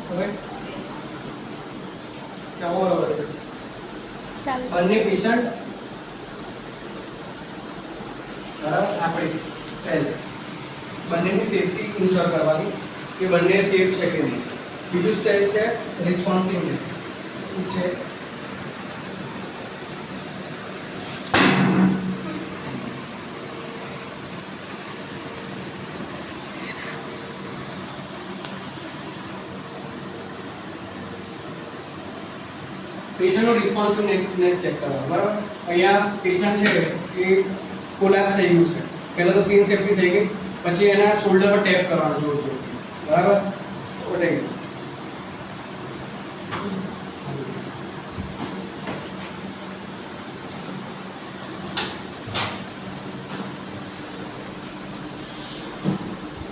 હવે કેવો બરાબર છે ચાલો બંને પેશન્ટ બરાબર આપણે સેલ્ફ બંનેની સેફટી ઇન્શ્યોર કરવાની કે બંને સેફ છે કે નહીં. બીજું સ્ટેજ છે રિસ્પોન્સિવનેસ. શું છે? પેશન્ટનો રિસ્પોન્સિવનેસ ચેક કરવાનો. બરાબર, અહીંયા પેશન્ટ છે એ કોલેપ્સ થઈ ગયું છે. પહેલા તો સીન સેફટી થઈ ગઈ, પછી એના શોલ્ડર પર ટેપ કરવાનું જોર જોરથી. બરાબર, ઓટે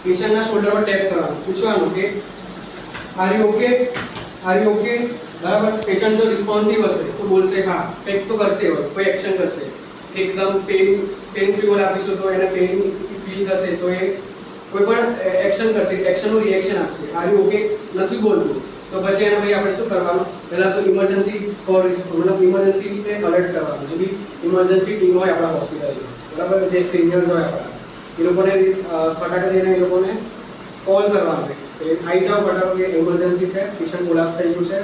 પેશન્ટના શોલ્ડર પર ટેપ કરવાનું, પૂછવાનું કે are you okay, are you okay. બરાબર, પેશન્ટ જો રિસ્પોન્સિવ હશે તો બોલશે હા, કંઈક તો કરશે, કોઈ એક્શન કરશે. એકદમ પેન સિમ્બોલ આપીશું તો એને પેન ફીલ થશે તો એ કોઈ પણ એક્શન કરશે, એક્શનનું રિએક્શન આપશે. આર યુ ઓકે નથી બોલતું તો પછી એને ભાઈ આપણે શું કરવાનું, પહેલા તો ઇમરજન્સી કોલ મતલબ ઇમરજન્સીને અલર્ટ કરવાનું. જે બી ઇમરજન્સી ટીમ હોય આપણા હોસ્પિટલની, બરાબર, જે સિનિયર્સ હોય આપણા, એ લોકોને ફટાક દઈને એ લોકોને કોલ કરવાનો કે આવી જાઓ ફટાફટ, ઇમરજન્સી છે, પેશન્ટ કોલાપ્સ થઈ ગયું છે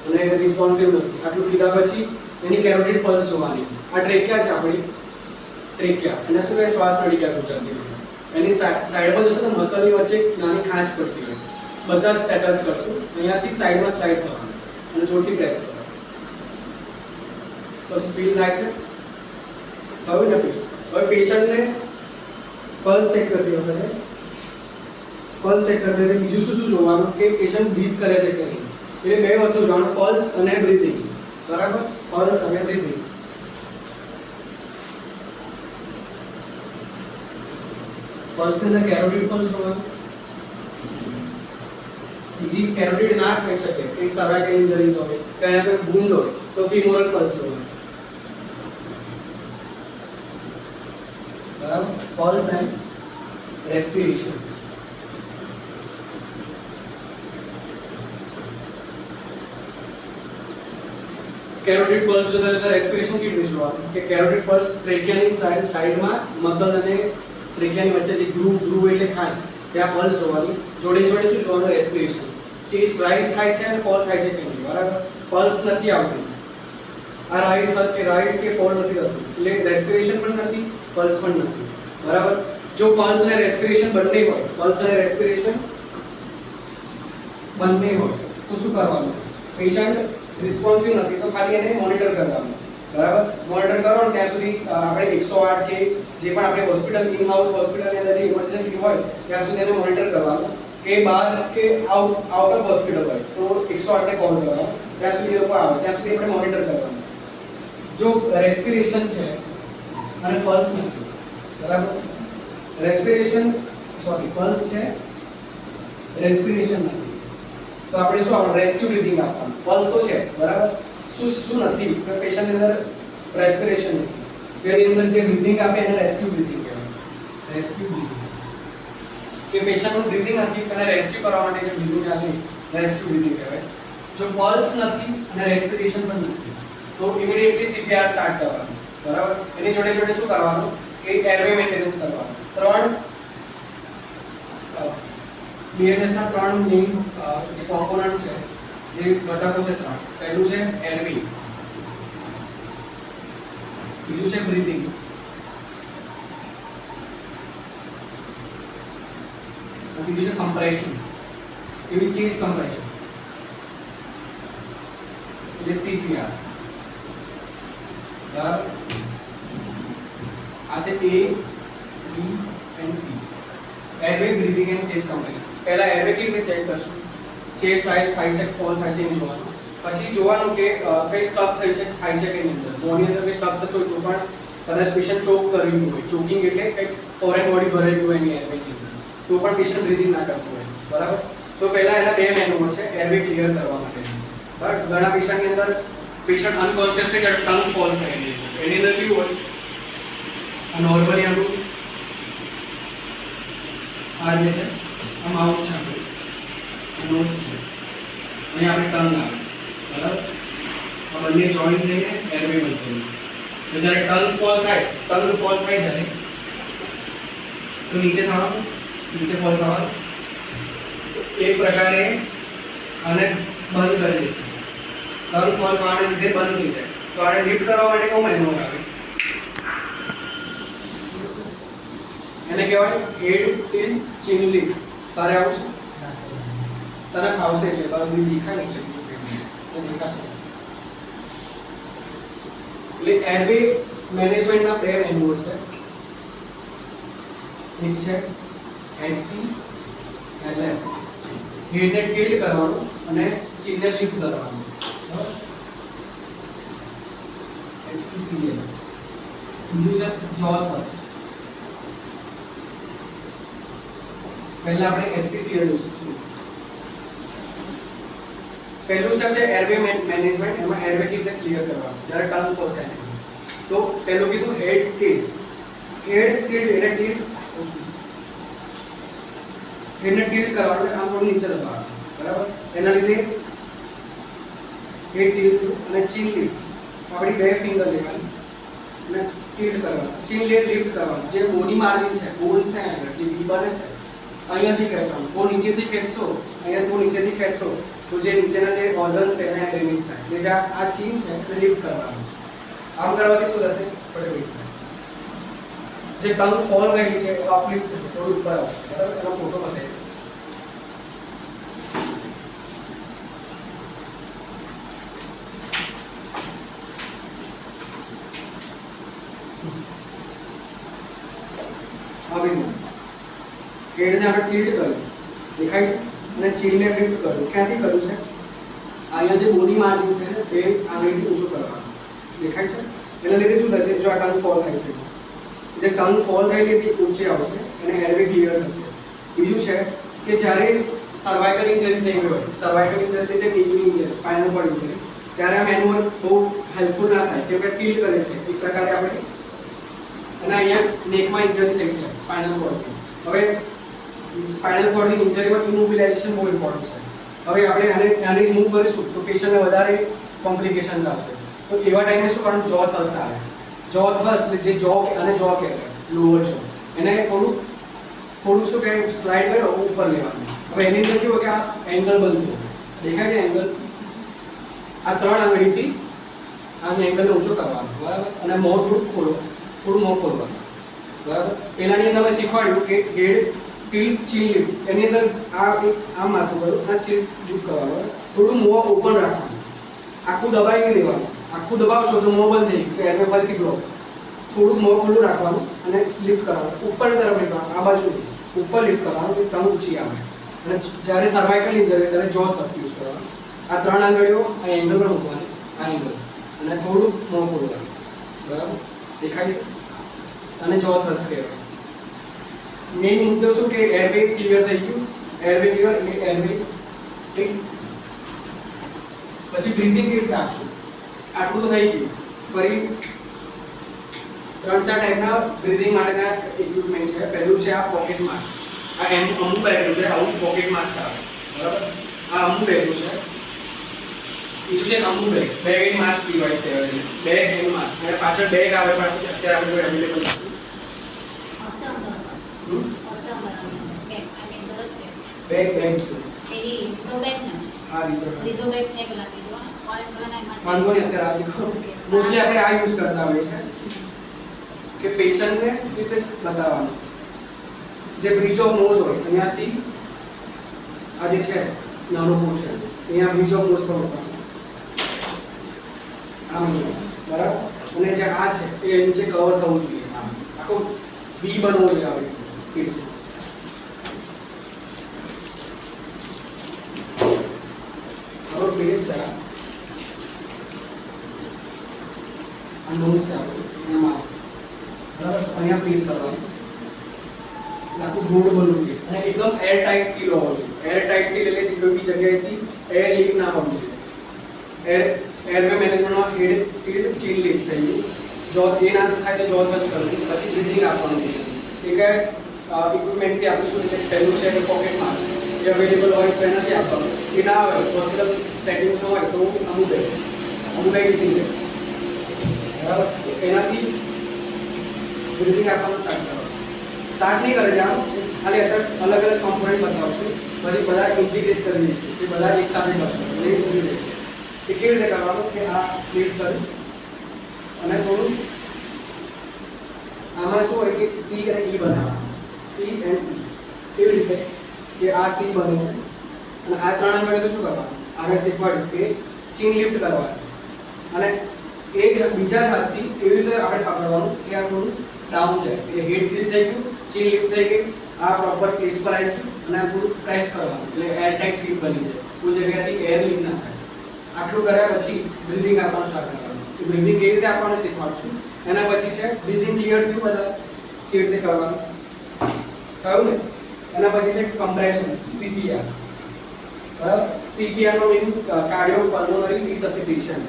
અને રિસ્પોન્સિવ નથી. આટલું કીધા પછી એની કેરોટિડ પલ્સ જોવાની. આ ટ્રેકિયા છે આપણી, ટ્રેકિયા, અને શું કહે શ્વાસ નળીકા ગુજરાતીમાં. એની સાઈડમાં જોશો તો મસલની વચ્ચે નાની ખાંચ પડતી હોય, બધા ટચ કરશું. અહીંયાથી સાઈડમાં સ્લાઇડ કરવાનું અને જોરથી પ્રેસ કરવાનું. તો શું ફીલ થાય છે? થયું ને ફીલ? હવે પેશન્ટને પલ્સ ચેક કરતી વખતે બીજું શું શું જોવાનું કે પેશન્ટ બ્રીથ કરે છે કે નહીં. એટલે બે વસ્તુ જોવાનું, પલ્સ અને બ્રીથિંગ. બરાબર, પલ્સ અને બ્રીથિંગ. પલ્સ અને કેરોટિડ પલ્સ જોવાનું. બીજી કેરોટિડ ના થઈ શકે, એક સર્વાઇકલ ઇન્જરીઝ હોય કે અહીંયા કોઈ વુન્ડ હોય તો ફીમોરલ પલ્સ જોવાનું. બરાબર, pulse and respiration. Carotid pulse જોતા રેસ્પિરેશન કેટલું જોવાનું કે કેરોટિડ પલ્સ ટ્રેકિયાની સાઈડમાં મસલ અને ટ્રેકિયાની વચ્ચે જે ગ્રુવ એટલે ખાંચ, ત્યાં પલ્સ જોવાની. જોડે જોડે શું જોવાનું, રેસ્પિરેશન. ચેસ્ટ રાઇઝ થાય છે અને ફોલ થાય છે કે નહીં. બરાબર, પલ્સ નથી આવતી, આ રાઇઝ કે ફોલ નથી થતું, એટલે રેસ્પિરેશન પણ નથી, પલ્સ પણ નથી. બરાબર, જો પલ્સ અને રેસ્પિરેશન બંને હોય, પલ્સ અને રેસ્પિરેશન બંને હોય તો શું કરવાનું? પેશન્ટ રિસ્પોન્સિવ નથી તો ખાલી એને મોનિટર કરવાનું. બરાબર, મોનિટર કરો ને ત્યાં સુધી આપણે 108 કે જે પણ આપણે હોસ્પિટલ ઇન હાઉસ હોસ્પિટલની અંદર જે ઇમરજન્સી હોય ત્યાં સુધી એને મોનિટર કરવાનું. કે બહાર કે આઉટ ઓફ હોસ્પિટલ હોય તો 108 ને કોલ કરવાનો, ત્યાં સુધી એ લોકો આવે ત્યાં સુધી આપણે મોનિટર કરવાનું. જો રેસ્પિરેશન છે અને પલ્સ નથી, બરાબર, પલ્સ છે, રેસ્પિરેશન નથી, તો આપણે શું આપવાનું, રેસ્ક્યુ બ્રીથિંગ આપવાનું. પલ્સ તો છે, બરાબર, શું નથી તો પેશન્ટની અંદર રેસ્પિરેશન નથી, તો એની અંદર જે બ્રીથિંગ આપે એને રેસ્ક્યુ બ્રીથિંગ કહેવાય. રેસ્ક્યુ બ્રીથિંગ કે પેશન્ટનું બ્રીથિંગ નથી અને રેસ્ક્યુ કરવા માટે જે બ્રીથિંગ આપે રેસ્ક્યુ બ્રીથિંગ કહેવાય. જો પલ્સ નથી અને રેસ્પિરેશન પણ નથી તો ઇમિડિયેટલી સીપીઆર સ્ટાર્ટ કરવાનું. બરાબર, એની જોડે જોડે શું કરવાનું કે એરવે મેન્ટેનન્સ કરવાનું. BLS ના ત્રણ મેઇન જે કોમ્પોનન્ટ છે, જે ઘટકો છે ત્રણ. પહેલું છે એરવે, બીજું છે બ્રીથિંગ, અને ત્રીજું છે કમ્પ્રેશન. એવી ચેસ્ટ કમ્પ્રેશન એટલે CPR. બરાબર, આ છે A, B and C. Airway, breathing and chest compression. પહેલા એરવે કેવી રીતે ચેક કરશું? ચેસ્ટ રાઇઝ થાય છે, ફોલ થાય છે, એ જોવાનું. પછી જોવાનું કે કઈ સ્ટક થાય છે કે નહીં. બોડી અંદર કઈ સ્ટક થતો હોય તો પણ કદાચ પેશન્ટ ચોક કર્યું હોય, ચોકિંગ એટલે કંઈક ફોરેન બોડી ભરેલું હોય એની એરવેની અંદર, તો પણ પેશન્ટ બ્રીથિંગ ના કરતું હોય. બરાબર, તો પહેલા એના બે મેનુઅલ છે એરવે ક્લિયર કરવા માટે. બટ ઘણા પેશન્ટની અંદર પેશન્ટ અનકોન્શિયસલી ટંગ ફોલ થઈ ગઈ છે, એની અંદર કેવું હોય, નોર્મલી આપણું આ જે છે આ માઉથ છે આપણું, નોઝ છે, અહીંયા આપણે ટંગ આવે, બરાબર? આ બંને જોઈન થઈને એરવે બનતું હોય. તો જ્યારે ટંગ ફોલ થાય જ્યારે તો નીચે થવાનું, નીચે ફોલ થવાનું. એક પ્રકારે આને બંધ કરી દઈશું. ટંગ ફોલ થવાને લીધે બંધ થઈ જાય. તો આને લિફ્ટ કરવા માટે કયો મેન્યુઅલ આવે? એને કહેવાય હેડ ટિલ ચીન લિફ્ટ. તારે આવું છે? તને ફાવશે એટલે બધી દેખાય ને એટલે દેખાશે. એટલે એરવે મેનેજમેન્ટના બે મેન્યુઅલ છે. એક છે HTLF, હેડને ટિલ્ટ કરવાનું અને ચીનને લિફ્ટ કરવાનું, બરાબર? HTCL. બીજું છે જો થ્રસ્ટ. પહેલા આપણે HTCL જોઈશું. પહેલું સ્ટેપ છે એરવે મેનેજમેન્ટ. એમાં એરવે કેવી રીતે ક્લિયર કરવાનું જ્યારે ટર્ન ફોલ થાય. તો પહેલું કીધું હેડ ટિલ. હેડ ટિલ એટલે ટિલ હેડને ટિલ્ટ કરવાનું, આમ થોડું નીચે દબાવવાનું, બરાબર? એના લીધે હેડ ટિલ્ટ થયું અને ચીન લિફ્ટ. આપણી બે ફિંગર લેવાની અને ટિલ્ટ કરવાનું, ચીન લિફ્ટ કરવાનું. જે બોડી માર્જિન છે, બોન છે આગળ જે બી બને છે, અહીંયાથી ખેંચવાનું. બહુ નીચેથી ખેંચશો, અહીંયા બહુ નીચેથી ખેંચશો તો જે નીચેના જે ઓર્ગન્સ છે એને ડેમેજ થાય. એટલે જે આ ચીન છે એને લિફ્ટ કરવાનું. આમ કરવાથી શું થશે? ફટાફટ જે ટંગ ફોલ ગયેલી છે એ અપલિફ્ટ થશે, થોડું ઉપર આવશે, બરાબર? એનો ફોટો બતાવી. હેડને આપણે ટિલ્ટ કર્યું, દેખાય છે, અને ચીનને લિફ્ટ કર્યું. ક્યાંથી કર્યું છે? અહીંયા જે બોડી માર્જિન છે એ આગળથી ઊંચું કરવાનું, દેખાય છે? એના લીધે શું થશે? જો આ ટંગ ફોલ થાય છે, જે ટંગ ફોલ થયેલી હતી ઊંચી આવશે અને એરવે ક્લિયર થશે. બીજું છે કે જ્યારે સર્વાઇકલ ઇન્જરી થઈ ગઈ હોય, સર્વાઇકલ ઇન્જરી છે, kidney injury, spinal cord injury, ત્યારે આ મેન્યુઅલ બહુ હેલ્પફુલ ના થાય કેમ કે ટિલ્ટ કરે છે એક પ્રકારે આપણે. અને અહીંયા નેકમાં ઇન્જરી થઈ છે સ્પાઇનલ કોર્ડની. હવે સ્પાઇનલ કોર્ડની ઇન્જરીમાં ઇમોબિલાઇઝેશન બહુ ઇમ્પોર્ટન્ટ છે. હવે આપણે આને જ મૂવ કરીશું તો પેશન્ટને વધારે કોમ્પ્લિકેશન્સ આવશે. તો એવા ટાઈમે શું કરવાનું? જો થ્રસ્ટ આવે. જો થ્રસ્ટ જે જો અને જો કહેવાય લોઅર જો, એને થોડું શું કહે સ્લાઇડ કરો ઉપર લેવાનું. હવે એની અંદર કેવું કે આ એંગલ બનતું દેખાય છે, એંગલ આ ત્રણ આંગળીથી આને એંગલને ઊંચો કરવાનો, બરાબર? અને મોં થોડું મોં ખોલવાનું, બરાબર? પહેલાની અંદર મેં શીખવાડ્યું કે હેડ ટિલ ચીન લિફ્ટ. એની અંદર આમ માથું કર્યું અને ચીન લિફ્ટ કરવાનું. થોડું મોં ઓપન રાખવાનું, આખું દબાઈ નહીં દેવાનું. આખું દબાવશો તો મોં બંધ થઈ ગયું તો એરવે ફરીથી બ્લોક. થોડુંક મોં ખુલ્લું રાખવાનું અને લિફ્ટ કરવાનું, ઉપરની તરફ લીધવાનું, આ બાજુ ઉપર લિફ્ટ કરવાનું કે ટંગ ઊંચી આવે. અને જ્યારે સર્વાઇકલ ઇન્જરી ત્યારે જો થ્રસ્ટ યુઝ કરવાનું. આ ત્રણ આંગળીઓ આ એંગલ પર મૂકવાની, આ એંગલ, અને થોડું મોં ખોલવાનું, બરાબર? દેખાય છે? અને જો થ્રસ્ટ કહેવાય. મેઇન મુદ્દો શું કે એરવે ક્લિયર થઈ ગયું. એરવે ક્લિયર એટલે એરવે ઠીક. પછી બ્રીથિંગ કેવી રીતે આપશું? આટલું તો થઈ ગયું. ફરી 3-4 ટાઈપના બ્રીથિંગ માટેના ઇક્વિપમેન્ટ છે. પહેલું છે આ પોકેટ માસ્ક. આ અમુક બેગનું છે, આવું પોકેટ માસ્ક આવે, બરાબર? આ અમુક બેગનું છે. બીજું છે અમુક બેગ એન્ડ માસ્ક ડિવાઇસ કહેવાય. બેગ એન્ડ માસ્ક અને પાછળ બેગ આવે પણ અત્યારે આપણે જોડે અવેલેબલ નથી. બેગ છે એની રિઝર્વ બેગ ને હા રિઝર્વ બેગ છે પેલા બીજો વાંધો નહીં અત્યારે આ શીખો. મોસ્ટલી આપણે આ યુઝ કરતા હોઈએ છે કે પેશન્ટને રીતે બતાવવાનું. જે બ્રિજ ઓફ નોઝ હોય અહીંયાથી આ જે છે નાનો પોર્શન અહીંયા બ્રિજ ઓફ નોઝ પર મૂકવાનું, આમ બરાબર? અને જે આ છે એ નીચે કવર થવું જોઈએ, આમ આખો બી બનવો જોઈએ આવે ફીસ. હવે ફેસ છે આ નોઝ છે એમાં, બરાબર? અહીંયા પ્લેસ કરવાનું, આખું ગોળ બનવું જોઈએ અને એકદમ એર ટાઇટ સીલ હોવો જોઈએ. એર ટાઇટ સીલ એટલે કોઈ બી જગ્યાએથી એર લીક ના હોવું જોઈએ. એરવે મેનેજમેન્ટમાં હેડ ચીન લીક થઈ ગયું. જો એ ના થાય તો જો થ્રસ્ટ કરવું, પછી બ્રીથિંગ આપવાનું છે. એક ઇક્વિપમેન્ટથી આપીશું એટલે પહેલું છે પોકેટ માસ્ક. એ અવેલેબલ હોય તો એનાથી આપવાનું, એ ના હોય હોસ્પિટલ સેટિંગમાં હોય તો અમુક ઇઝી છે, બરાબર. એનાથી બ્રીથિંગ આપવાનું સ્ટાર્ટ કરો. સ્ટાર્ટ નહીં કરે જાઓ, ખાલી અત્યારે અલગ અલગ કોમ્પોનન્ટ બતાવું છું, પછી બધા ઇન્ટિગ્રેટ કરી દઈશું, એ બધા એક સાથે કરશો એટલે ઇઝી રહેશે. એ કેવી રીતે કરવાનું કે આ પ્લેસ કર્યું અને થોડું આમાં શું હોય કે સી અને ઈ બનાવવાનું, સી એન્ડ ઈ. કેવી રીતે કે આ સી બને છે અને આ ત્રણ આગળ તો શું કરવાનું, આગળ શીખવાડ્યું કે ચીન લિફ્ટ કરવાનું અને એ જ બીજા હાથથી એવી રીતે આપણે પકડવાનું કે આ થોડું ડાઉન જાય એટલે હેડ લિફ્ટ થઈ ગયું, ચીન લિફ્ટ થઈ ગઈ, આ પ્રોપર પ્લેસ પર આવી ગયું અને આ થોડું પ્રેસ કરવાનું એટલે એર ટાઈટ સીટ બની જાય, કોઈ જગ્યાએથી એર લીક ના થાય. આટલું કર્યા પછી બ્રીથિંગ આપવાનું સ્ટાર્ટ કરવાનું. એ બ્રીથિંગ કેવી રીતે આપવાનું શીખવાડું છું. એના પછી છે બ્રીથિંગ ક્લિયર થયું બધા કેવી રીતે કરવાનું થયું ને. એના પછી છે કમ્પ્રેશન, સીપીઆર, બરાબર. સીપીઆર નો મીનિંગ કાર્ડિયો પલ્મોનરી રિસસિટેશન.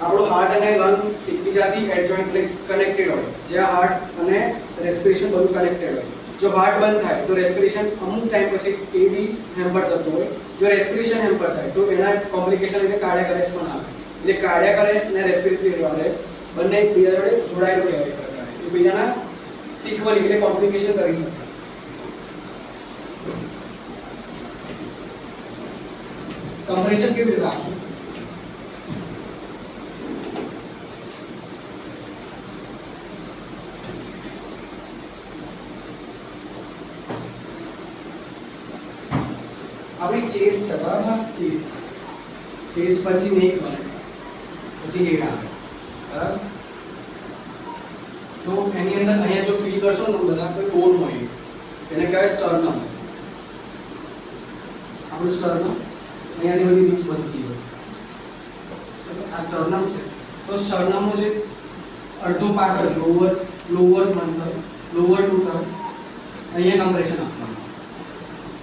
આપણું હાર્ટ અને લંગ એકબીજાથી એડજોઇન્ટ કનેક્ટેડ હોય, જ્યાં હાર્ટ અને રેસ્પિરેશન બધું કનેક્ટેડ હોય. જો હાર્ટ બંધ થાય તો રેસ્પિરેશન અમુક ટાઈમ પછી એ બી હેમ્પર થતું હોય. જો રેસ્પિરેશન હેમ્પર થાય તો એના કોમ્પ્લિકેશન એટલે કાર્ડિયાક અરેસ્ટ પણ આવે. એટલે કાર્ડિયાક અરેસ્ટ અને રેસ્પિરેટરી અરેસ્ટ બંને એકબીજા જોડે જોડાયેલું કહેવાય પ્રકારે. એકબીજાના સિક્વલી એટલે કોમ્પ્લિકેશન કરી શકે. કમ્પ્રેશન કેવી રીતે આપશું? આપણી ચેસ છે, બરાબર. ચેસ પછી નેક બને, પછી હેડ આવે, બરાબર. તો એની અંદર અહીંયા જો ફીલ કરશો ને બધા કોઈ બોન હોય એને કહેવાય સ્ટર્નમ. આપણું સ્ટર્નમ અહીંયાની બધી રીત બનતી હોય, આ સ્ટર્નમ છે. તો સ્ટર્નમનો જે અડધો પાર્ટ હોય lower one third, lower two third, અહીંયા કમ્પ્રેશન આપવાનું,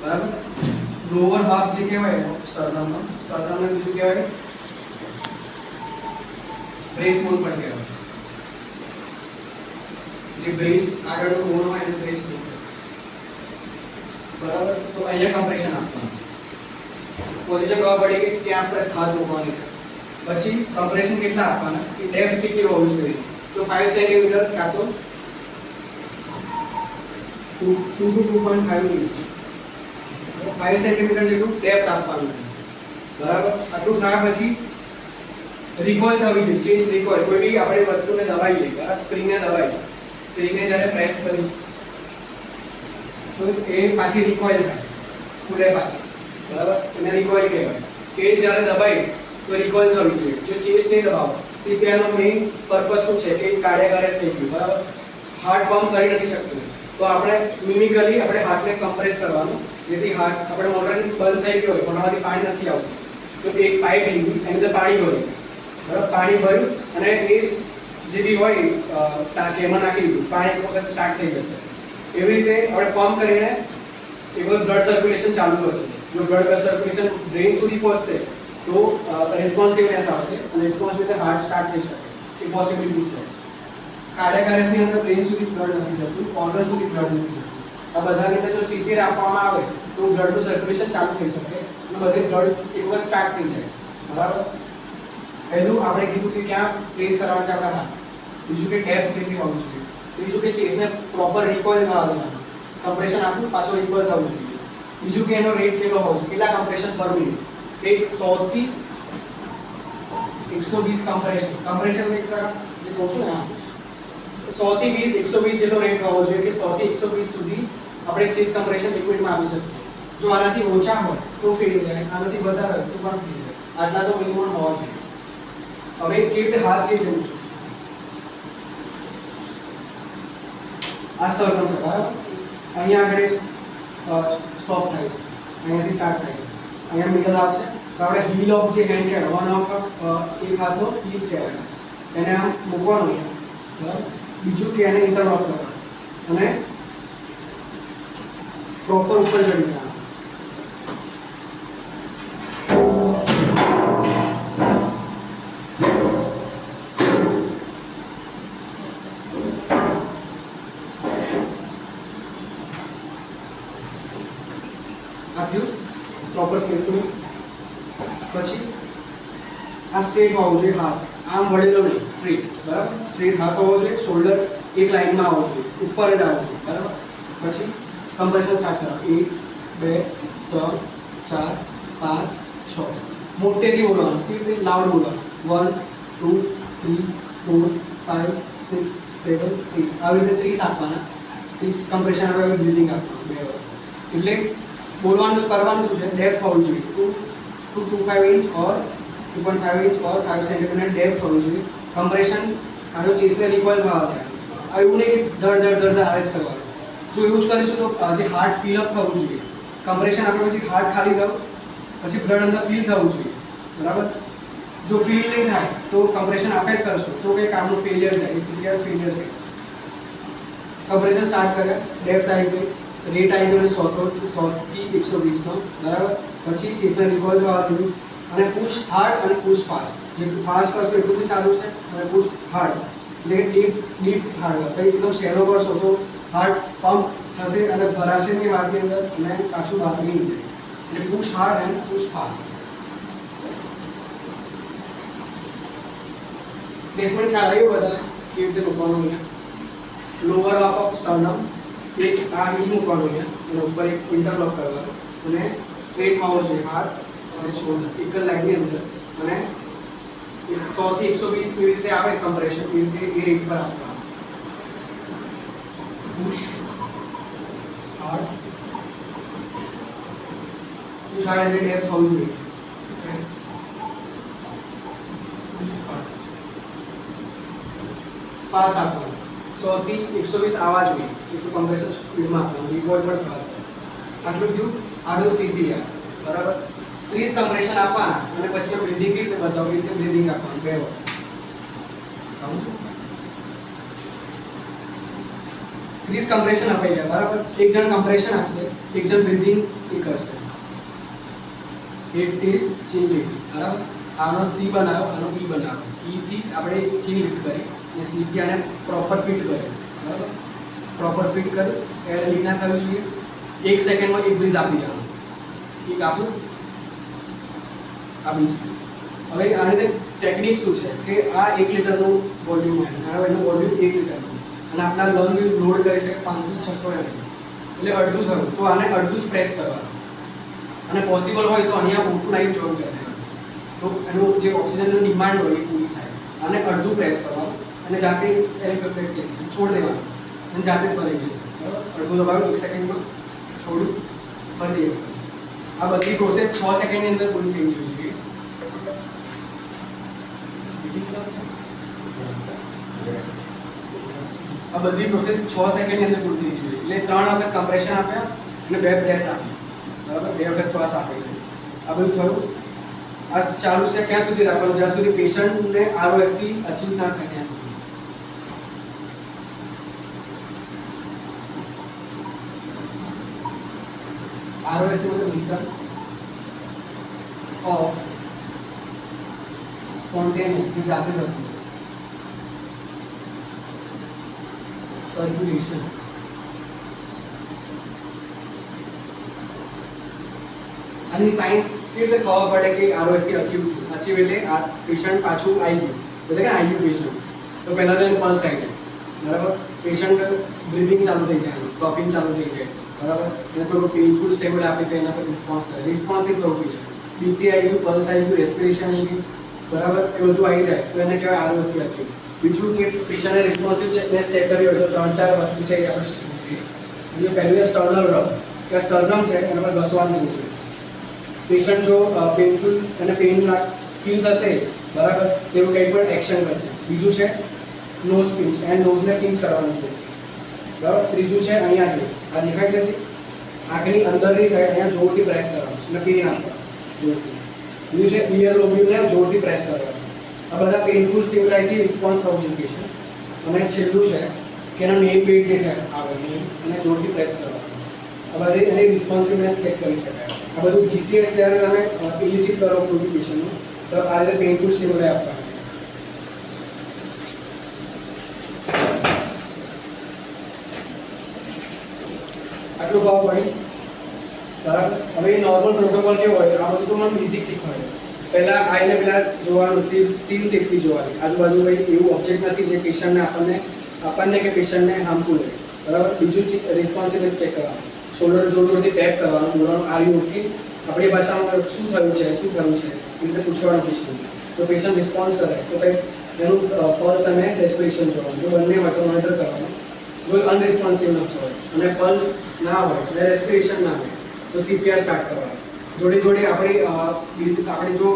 બરાબર. લોઅર હાફ જે કહેવાય સ્ટર્નમનો બીજું કહેવાય બ્રેસ બોન પણ કહેવાય. જે બ્રેસ આગળનો બોન હોય એને બ્રેસ બોન, બરાબર. તો અહીંયા કમ્પ્રેશન આપવાનું. પોઝિશન ખબર પડી કે ક્યાં આપણે હાથ મૂકવાની છે. પછી કમ્પ્રેશન કેટલા આપવાના કે ડેપ્થ કેટલી હોવી જોઈએ, તો 5 સેન્ટીમીટર કાં તો 2 to 2.5 ઇંચ, 5 સેન્ટીમીટર જેટલું ડેપ્થ આપવાનું, બરાબર. આટલું થયા પછી રિકોઇલ થવી જોઈએ, ચેસ રિકોઇલ. કોઈ બી આપણે વસ્તુને દબાઈએ, બરાબર, સ્પ્રિંગને જ્યારે પ્રેસ કરી તો એ પાછી રિકોઇલ થાય, ખુલે પાછી, બરાબર. એને રિકોઇલ કહેવાય. ચેસ જ્યારે દબાઈ તો રિકોઇલ થવી જોઈએ. જો ચેસ નહીં દબાવો, સીપીઆર નો મેઇન પર્પસ શું છે કે કાર્ડિયાક અરેસ્ટ થઈ ગયું, બરાબર. હાર્ટ પંપ કરી નથી શકતું તો આપણે મિમિકલી આપણે હાર્ટને કમ્પ્રેસ કરવાનું, જેથી હાર્ટ આપણે મોટર બંધ થઈ ગયો હોય, મોટરમાંથી પાણી નથી આવતું તો એક પાઇપ લીધી, એની અંદર પાણી ભર્યું, બરાબર. પાણી ભર્યું અને એ જે બી હોય ટાંકી એમાં નાખી દીધું, પાણી એક વખત સ્ટાર્ટ થઈ જશે. એવી રીતે આપણે પંપ કરીને એક વખત બ્લડ સર્ક્યુલેશન ચાલુ કરશું. જો બ્લડ સર્ક્યુલેશન બ્રેન સુધી પહોંચશે તો રિસ્પોન્સિવનેસ આવશે અને રિસ્પોન્સ રીતે હાર્ટ સ્ટાર્ટ થઈ શકે, એ પોસિબિલિટી છે. કાર્ડિયાક અરેસ્ટની અંદર બ્રેન સુધી બ્લડ નથી જતું, ઓર્ગન સુધી બ્લડ નથી જતું. આ બધાની અંદર જો સીપીઆર આપવામાં આવે તો બ્લડનું સર્ક્યુલેશન ચાલુ થઈ શકે અને બધે બ્લડ એક વખત સ્ટાર્ટ થઈ જાય, બરાબર. પહેલું આપણે કીધું કે ક્યાં પ્લેસ કરવાનું છે આપણા હાથ, બીજું કે ડેપ્થ કેટલી હોવી જોઈએ, ત્રીજું કે ચેસને પ્રોપર રિકોઇલ થવા દેવાનું, કમ્પ્રેશન આપવું પાછો રિકોઇલ થવું જોઈએ, બીજું કે એનો રેટ કેટલો હોવો જોઈએ, કેટલા કમ્પ્રેશન પર મિનિટ, કે 100 થી 120 કમ્પ્રેશન જે કહું છું ને 100 થી 120 જેટલો રેટ હોવો જોઈએ કે 100 થી 120 સુધી આપણે ચેસ કમ્પ્રેશન 1 મિનિટમાં આપી શકીએ. જો આનાથી ઓછા હોય તો ફેલ જાય, આનાથી વધારે હોય તો પણ ફેલ જાય. આટલા તો મિનિમમ હોવા જોઈએ. હવે કેવી રીતે હાથ કેવી રીતે મૂકશું? આ સ્ટર્નમ છે, બરાબર. અહીંયા આગળ સ્ટોપ થાય છે, અહીંયાથી સ્ટાર્ટ થાય છે, અહીંયા મિડલ હાફ છે. તો આપણે હીલ ઓફ જે હેન્ડ કહેવાય, વન ઓફ એક હાથનો હીલ કહેવાય, એને આમ મૂકવાનું અહીંયા, બરાબર. બીજું કે એને ઇન્ટરલોક કરવાનું અને પ્રોપર ઉપર ચડી જવાનું. આ થયું. Proper placement. પછી આ સ્ટ્રેટ હોવું જોઈએ હાથ, આમ વળેલો નહીં, સ્ટ્રેટ, બરાબર. સ્ટ્રેટ હાથ હોવો જોઈએ, શોલ્ડર એક લાઇનમાં આવવો જોઈએ, ઉપર જ આવવું જોઈએ, બરાબર. પછી કમ્પ્રેશન સ્ટાર્ટ કરો. 1 2 3 4 5 6. મોટેથી બોલવાનું, કેવી રીતે? લાઉડ બોલવાનું. 1 2 3 4 5 6 7 8. આવી રીતે 30 આપવાના. 30 કમ્પ્રેશન આપણે બ્રીથિંગ આપવાનું 2 વાર. એટલે બોલવાનું કરવાનું શું છે? ડેપ્થ હોવું જોઈએ. 2.25 ઇંચ ઓર 2.5 ઇંચ ઓર 5 સેન્ટીમીટર ડેપ્થ હોવું જોઈએ. કમ્પ્રેશન આનો ચેસ્ટને રિકોઇલ થવા થાય. એવું નહીં કે ધડ ધડ ધડ આ જ કરવાનું. જો એવું જ કરીશું તો જે હાર્ટ ફિલઅપ થવું જોઈએ. કમ્પ્રેશન આપણે પછી હાર્ટ ખાલી થવું, પછી બ્લડ અંદર ફિલ થવું જોઈએ, બરાબર. જો ફિલ નહીં થાય તો કમ્પ્રેશન આપણે જ કરશું તો કંઈ કામનું ફેલિયર જાય, એ સિવિયર ફેલિયર થાય. કમ્પ્રેશન સ્ટાર્ટ કરે, ડેપ્થ આવી ગઈ, રેટ આવી ગયો 100 થી 120નો, બરાબર. પછી ચેસ્ટને રિકોઇલ થવા દીધું અને પુશ હાર્ડ અને પુશ ફાસ્ટ. જેટલું ફાસ્ટ કરશો એટલું બી સારું છે, અને પુશ હાર્ડ એટલે કે ડીપ હાર્ડ. કંઈ એકદમ શેલો કરશો તો હાર્ટ પમ્પ થશે અને ભરાશે નહીં હાર્ટની અંદર અને પાછું બહાર નહીં જાય. એટલે push hard and push fast. Placement ખ્યાલ આવ્યો બધાને? કેવી રીતે મૂકવાનું? અહીંયા લોઅર હાફ ઓફ સ્ટર્નમ, એક આ ની મૂકવાનું અહીંયા, અને ઉપર એક ઇન્ટરલોક કરવાનું, અને સ્ટ્રેટ હોવો જોઈએ હાથ અને શોલ્ડર એક જ લાઇનની અંદર. અને 100 થી 120 કેવી રીતે આવે કમ્પ્રેશન, એવી રીતે એ રેટ પર આપવાનું. પુશ હાર્ડ, પુશ હાર્ડ એટલે ડેપ્થ હોવું જોઈએ. પુશ ફાસ્ટ, ફાસ્ટ આપવાનું. 100 થી 120 આવવા જોઈએ એટલું કમ્પ્રેશન સ્પીડમાં આપવાનું. રિવોલ્વ પણ થવા. આટલું થયું. આગળ સીપીઆર, બરાબર. 30 કમ્પ્રેશન આપવાના અને પછી મેં બ્રીથિંગ કેવી રીતે બતાવું એ રીતે બ્રીથિંગ આપવાનું 2 વાર. કહું છું 30 કમ્પ્રેશન અપાઈ ગયા, બરાબર. એક જણ કમ્પ્રેશન આપશે, એક જણ બ્રીથિંગ એ કરશે. હેડ થી ચીન લિફ્ટ, બરાબર. આનો સી બનાવ્યો, આનો ઈ બનાવ્યો. ઈ થી આપણે ચીન લિફ્ટ કરી અને સી થી આને પ્રોપર ફિટ કરે, બરાબર. પ્રોપર ફિટ કરી એર લીક ના થવી જોઈએ. 1 સેકન્ડમાં એક બ્રીથ આપી દેવાનું. એક આપું, આ બીજું. હવે આ રીતે ટેકનિક શું છે કે આ 1 લિટરનું વોલ્યુમ હોય, અને એનું વોલ્યુમ 1 લિટરનું, અને આપણા લંગ લોડ કરી શકે 500-600 ml, એટલે અડધું થયું તો આને અડધું જ પ્રેસ કરવાનું. અને પોસિબલ હોય તો અહીંયા મોટું લાઈન જોઈન કરી દેવાનું, તો એનું જે ઓક્સિજનની ડિમાન્ડ હોય એ પૂરી થાય. આને અડધું પ્રેસ કરવાનું અને જાતે સેલ્ફ રિફ્લેક્ટ થશે, છોડ દેવાનું અને જાતે જ ભરી જશે, બરાબર. અડધું દબાવ્યું 1 સેકન્ડમાં, છોડ્યું, ફરી દેવાનું. આ બધી પ્રોસેસ 6 સેકન્ડની અંદર પૂરી થઈ જવી જોઈએ. આ બધી પ્રોસેસ 6 સેકન્ડની અંદર પૂરી થઈ જોઈએ. એટલે 3 વખત કમ્પ્રેશન આપ્યા અને 2 બ્રેથ આપી, બરાબર. 2 વખત શ્વાસ આપી. આ બધું થયું. આ ચાલુ છે ક્યાં સુધી રાખવાનું? જ્યાં સુધી પેશન્ટને આરઓએસસી અચીવ ના થાય ત્યાં સુધી. ROSC मतलब return of spontaneous जाते रहती है सर्कुलेशन. અને સાયન્સ એટલે ખબર પડે કે આરઓએસસી અચીવ એટલે આ પેશન્ટ પાછું આવી ગયું, એટલે કે આવી ગયું પેશન્ટ તો પહેલાં તો એને પલ્સ આવી જાય, બરાબર. પેશન્ટ બ્રીથિંગ ચાલુ થઈ જાય, કફિંગ ચાલુ થઈ જાય, બરાબર. એને કોઈ પેઇનફુલ સ્ટેબલ આપે તો એના પર રિસ્પોન્સ કરે, રિસ્પોન્સિવ થવું પેશન્ટ. બીપી આવી ગયું, પલ્સ આવી ગયું, રેસ્પિરેશન આવી ગયું, બરાબર. એ બધું આવી જાય તો એને કહેવાય આરઓએસસી અચીવ. બીજું કે પેશન્ટને રિસ્પોન્સિવનેસ ચેક કરી હોય તો 3-4 વસ્તુ છે એ આપણે શીખવું જોઈએ. બીજું પહેલું છે સ્ટર્નલ રબ, કે સ્ટર્નમ છે એના પર ઘસવાનું જોવું જોઈએ. પેશન્ટ જો પેઇનફુલ અને પેઇન ફીલ થશે, બરાબર, તેવું કંઈ પણ એક્શન કરશે. બીજું છે નોઝ પિંચ, એન્ડ નોઝને પિંચ કરવાનું છે, બરાબર. ત્રીજું છે અહીંયા છે, આ દેખાય છે આંખની અંદરની સાઈડ અહીંયા જોરથી પ્રેસ કરવાનું અને પેઇન આપવાનું જોરથી. બીજું છે ઇયર લોબ્યુલને જોરથી પ્રેસ કરવાનું. આ બધા પેઇનફુલ સ્ટિમ્યુલાઈથી રિસ્પોન્સ થવું જોઈએ છે. અને છેલ્લું છે કે એનો નેમ પેડ જે છે આવે નેમ અને જોરથી પ્રેસ કરવાનું. આ બધી એની રિસ્પોન્સિવનેસ ચેક કરી શકાય. આ બધું જીસીએસ જ્યારે તમે ઇલિસિટ કરો કોઈ પેશન્ટનું તો આ રીતે પેઇનફુલ સ્ટિમ્યુલાઈ આપવાનું. આટલું ભાવ પડી. બરાબર. હવે નોર્મલ પ્રોટોકોલ કેવો હોય, આ બધું તો મને બેસિક શીખવાડે. પહેલા આઈને પેલા જોવાનું, સીન સેફટી જોવાની, આજુબાજુ કંઈ એવું ઓબ્જેક્ટ નથી જે પેશન્ટને આપણને કે પેશન્ટને હાર્મફુલ હોય. બરાબર. બીજું રિસ્પોન્સિબિલિટી ચેક કરવાનું, શોલ્ડર જોરથી ટેપ કરવાનું, બોલવાનું આર યુ ઓકે, આપણી ભાષામાં શું થયું છે એ રીતે પૂછવાનું પેશન્ટ. તો પેશન્ટ રિસ્પોન્સ કરે તો કંઈક એનું પલ્સ અને રેસ્પિરેશન જોવાનું, જો બંને હોય તો મોનિટર કરવાનું. જો અનરિસ્પોન્સિવ ન હોય અને પલ્સ ના હોય અને રેસ્પિરેશન ના હોય તો સીપીઆર સ્ટાર્ટ કરવાનું. જોડે જોડે આપણે જો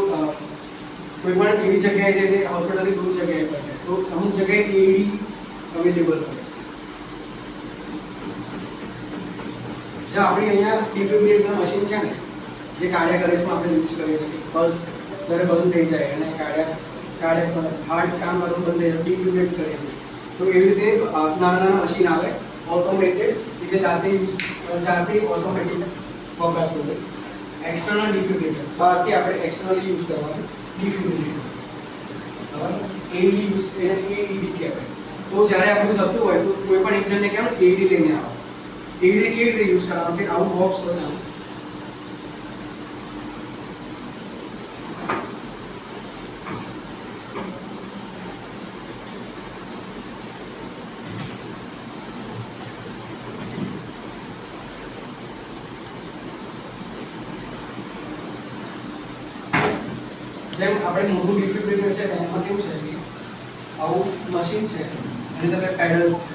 કોઈ પણ એવી જગ્યાએ છે જે હોસ્પિટલથી દૂર જગ્યાએ પર છે તો અમુક જગ્યાએ એઈડી અવેલેબલ હોય. જે આપણી અહીંયા ડિફિબ્રિલેટર મશીન છે ને, જે કાર્ડિયાક અરેસ્ટમાં આપણે યુઝ કરીએ છીએ, પલ્સ જ્યારે બંધ થઈ જાય અને કાર્ડિયાક હાર્ટ કામ કરવાનું બંધ થઈ જાય, ડિફિબ્રિલેટ કરીએ તો એવી રીતે નાના મશીન આવે ઓટોમેટેડ, જે જાતે ઓટોમેટિક વપરાતું હોય. એક્સટર્નલ ડિફિબ્રિલેટર, બહારથી આપણે એક્સટર્નલી યુઝ કરવાનું ડિફિબ્રિલેટર. બરાબર. એઈડી યુઝ એને એઈડી કહેવાય. તો જ્યારે આ બધું થતું હોય તો કોઈ પણ એક જણને કહેવાનું એઈડી લઈને આવો. એઈડી કેવી રીતે યુઝ કરવાનું કે આવું બોક્સ હોય ને, જેમ આપણે મોટું ડિફિબ્રિલેટર છે એમાં કેવું છે કે આવું મશીન છે એની અંદર પેડલ્સ છે.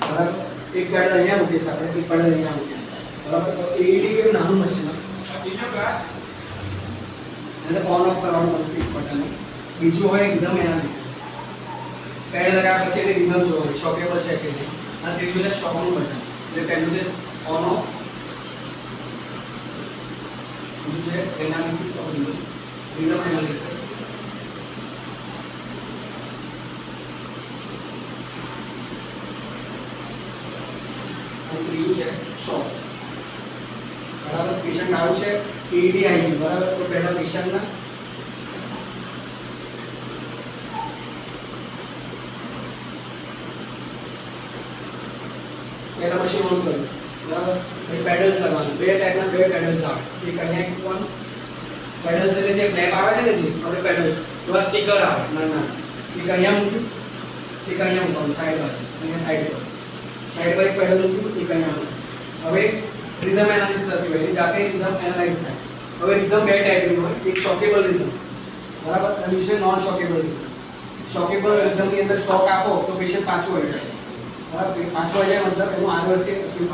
બરાબર. એક પેડલ અહીંયા મૂકીએ છીએ આપણે, એક પેડલ અહીંયા મૂકીએ છીએ. બરાબર. તો એઈડી કેવું નાનું મશીન એટલે ઓન ઓફ કરવાનું એક બટન. બીજું હોય રિધમ એનાલિસિસ, પેડ લગાવ્યા પછી એની રિધમ જોવાની, શોકેબલ છે કે નહીં. અને ત્રીજું છે શોકનું બટન, એટલે પહેલું છે ઓન ઓફ, બીજું છે એનાલિસિસ ઓફ રિધમ એનાલિસિસ. અને ત્રીજું છે શોક. બરાબર. પેશન્ટ આવું છે, એઈડી આવી ગયું. બરાબર. તો પહેલા પેશન્ટના પહેલા મશીન ઓન કર્યું. બરાબર. પછી પેડલ્સ લગાવવાનું, બે ટાઈપના પેડલ્સ આવે, એક અહીંયા મૂકવાનું. પેડલ્સ એટલે જે ફ્લેપ આવે છે ને, જે આપણે પેડલ્સ એવા સ્ટીકર આવે નાના, એક અહીંયા મૂક્યું, એક અહીંયા મૂકવાનું સાઈડ પર, અહીંયા સાઈડ પર એક પેડલ મૂક્યું, એક અહીંયા મૂક્યું. હવે રિધમ એનાલિસિસ થતી હોય, એની જાતે રિધમ એનાલાઇઝ થાય. હવે રિધમ બે ટાઈપની હોય, એક શોકેબલ રિધમ, બરાબર, અને બીજું નોન શોકેબલ રિધમ. શોકેબલ રિધમની અંદર શોક આપો તો પેશન્ટ પાછું આવી જાય. બરાબર. પાછું આવી જાય મતલબ એનું આગળ છે પછી